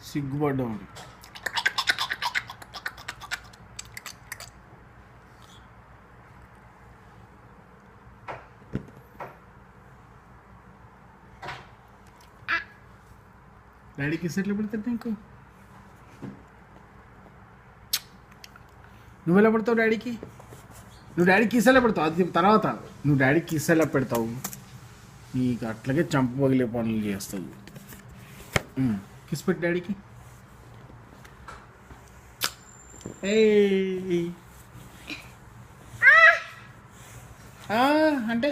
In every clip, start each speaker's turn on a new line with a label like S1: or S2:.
S1: సిగ్గుపడ్డాం. డాడీకి కిస్ ఎట్లా పెడతాడు నీకు? నువ్వు ఎలా పెడతావు డాడీకి? నువ్వు డాడీకి కిస్ ఎలా పెడతావు? అది తర్వాత. నువ్వు డాడీకి కిస్ ఎలా పెడతావు? నీకు అట్లాగే చంప పగిలే పనులు చేస్తావు. కిస్ పెట్టి డాడీకి. అంటే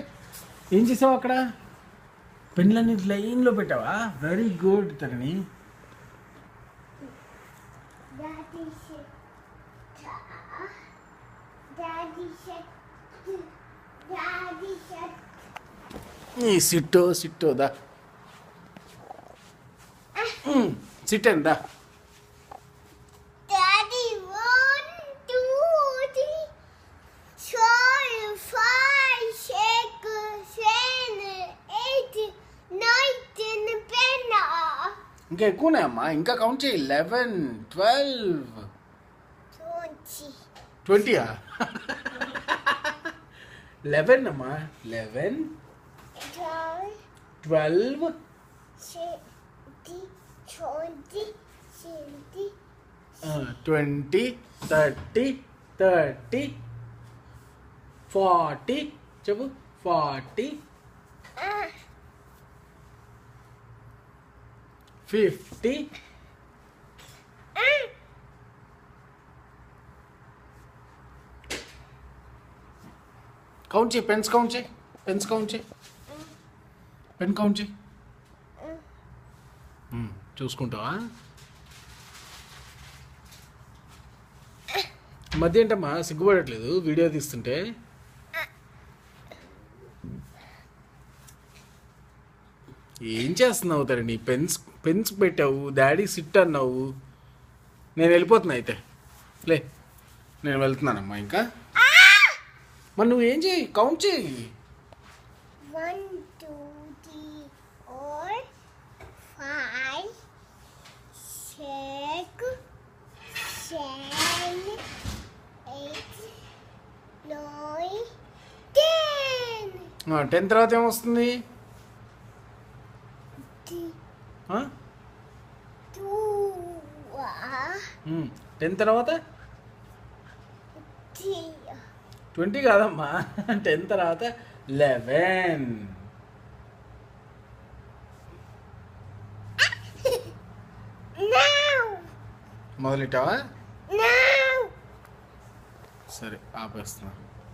S1: ఏం చేసావు అక్కడ? పెన్లన్నీ లైన్లో పెట్టావా? వెరీ గుడ్ తరణి. సిట్టో దా సిట్ దా. ఇంకా ఎక్కువనే అమ్మా, ఇంకా కౌంట్ చేయి. 11, 12, 20. 11 అమ్మా. 11, 12, 20, 30, 40. చెప్పు. 40, 50. కౌంట్ చేయి. పెన్స్ కౌంట్ చేయి. పెన్ కౌంట్ చేయి. చూసుకుంటావా? మధ్య ఏంటమ్మా సిగ్గుపడట్లేదు వీడియో తీస్తుంటే? ఏం చేస్తున్నావు తరణి? పెన్స్ పెట్టావు, డాడీ సిట్ అన్నావు. నేను వెళ్ళిపోతున్నా అయితే. లే, నేను వెళ్తున్నానమ్మా ఇంకా. మరి నువ్వేం చేయి? కౌంట్ చేయి.
S2: 1, 2, 3, 4, 5, 6, 7, 8, 9, 10.
S1: 10 తర్వాత ఏమొస్తుంది? 10 తర్వాత 20 కాదమ్మా. 10 తర్వాత 11. మొదలెట్టావా? సరే ఆపేస్తున్నా.